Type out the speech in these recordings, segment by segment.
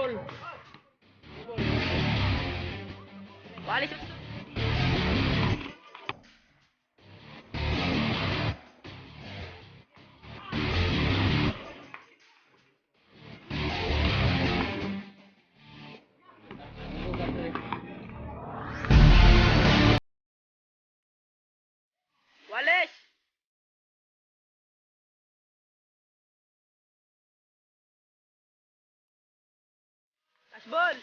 double. Walis. Walis. Asbol.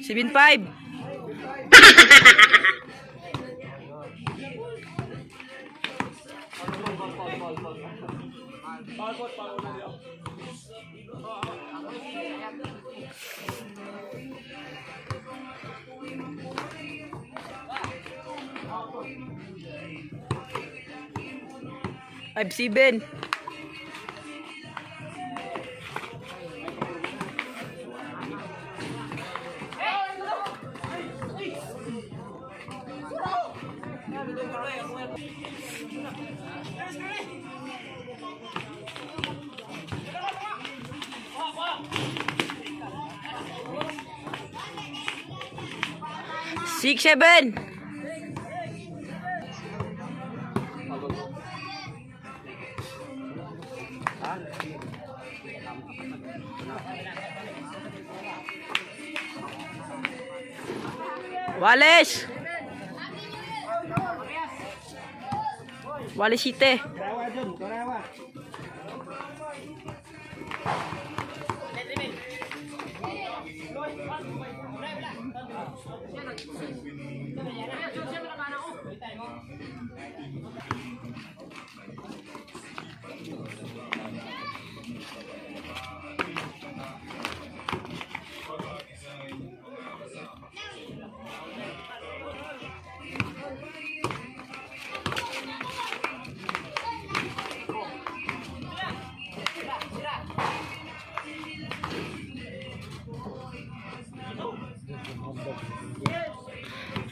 Sibin 5. Five Sibin. Six, 7. Walis. Walis Site.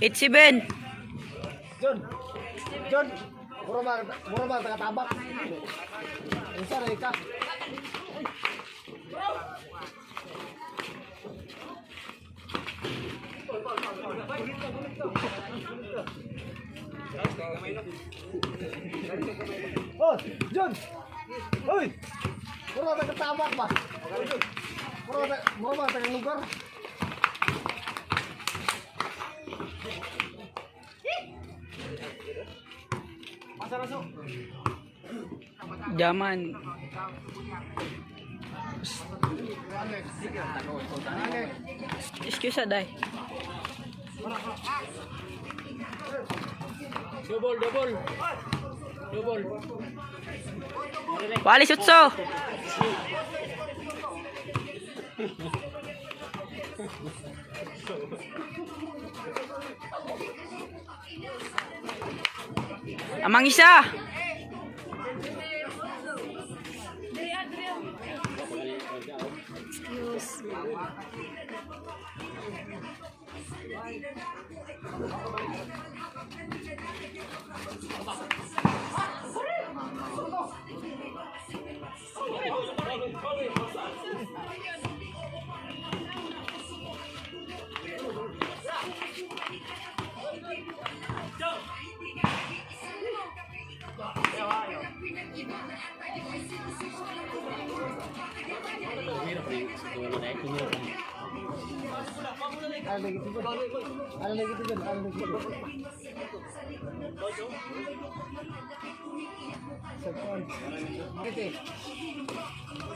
Eight, 7. John, mura ba taga-tabak? Isa rin ka. Oh, John! Hoy! Mura ba taga-tabak ba? Mura ba taga-lugar? Jaman. Excuse aday. Double. Walis Utso. Amang isa. Ano lagi itu?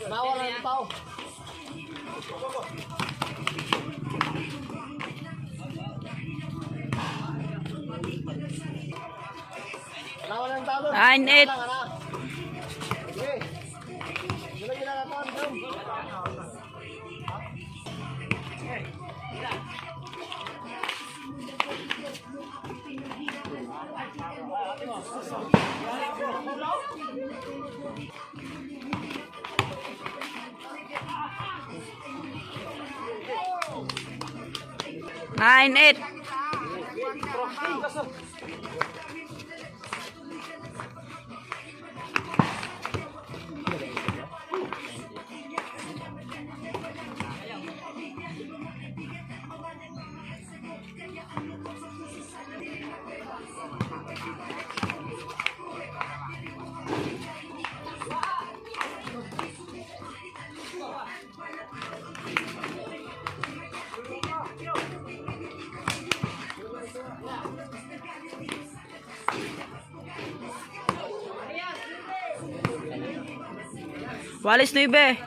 Bawal ang tao. Bawal ang tao. 9-8. 9-8. Walis 9.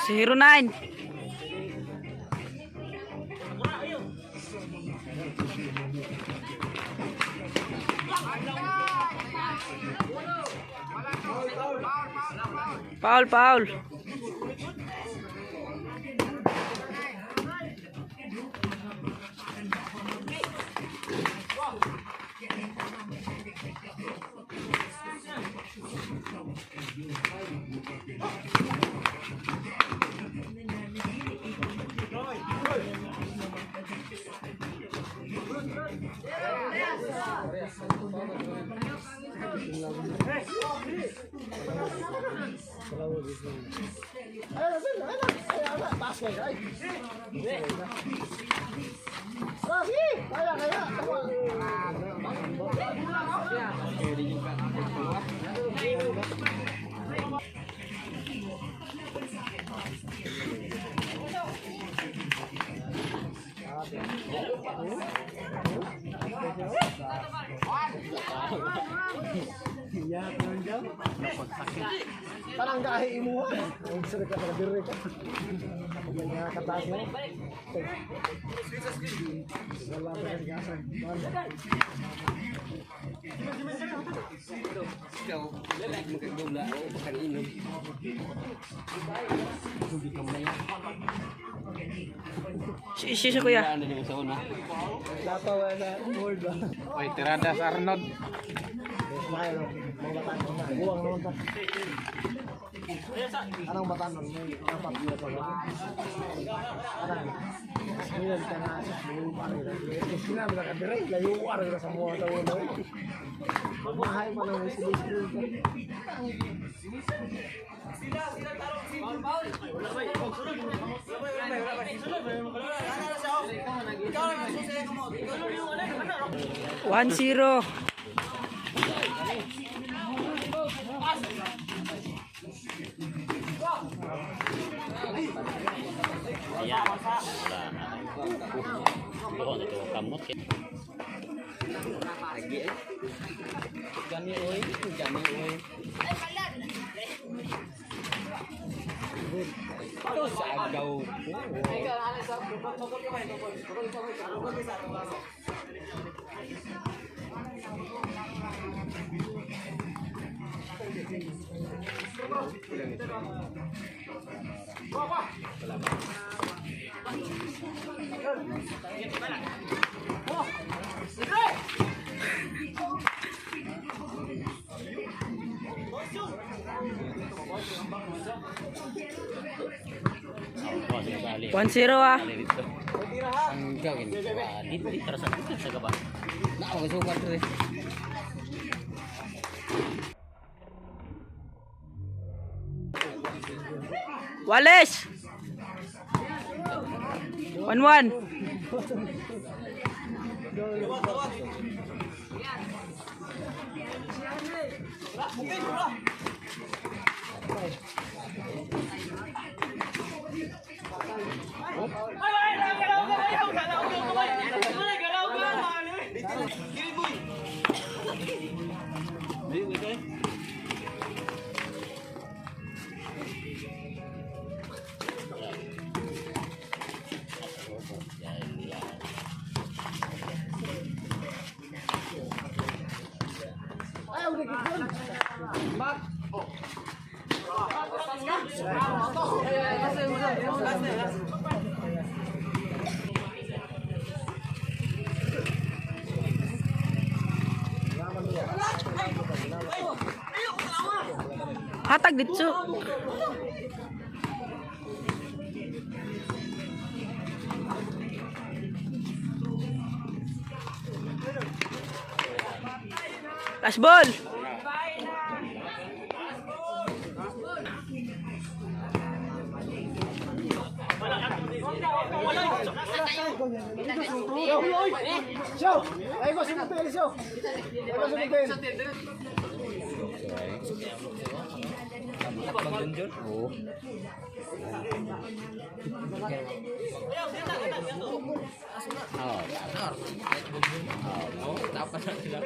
Zero 9. Paul. Iya, tunjang. Parang kahi mo. Ang sarap ka dire ka. Kaya katas mo. Wala pa rin gasan. Si kuya. Lato na word ba. Oy, tirada sa Arnold. Smile. Buwang naman ta. Anong batanon mo? Dapat dito sa mga. Anong? Ngayon ka na sa mga parang. Sinabi na ka dire, layo ara sa mga tawo na. Mahay pa nang sila. One zero. One zero ah. Ang gawin ko di terasa sa gaba. Na ako suka dre. Wallace. 1-1. Hatag dito. Last ball. Show! Ay ko simutin, show! Ay ko simutin. Oh. Oh, dapat na sila.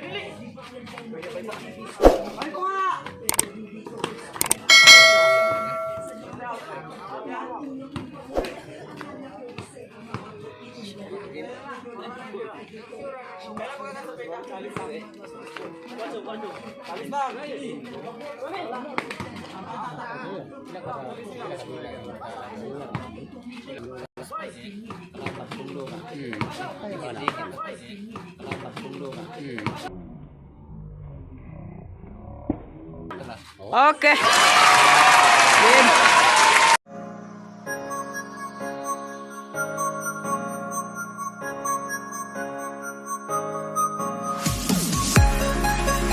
Okay. Game.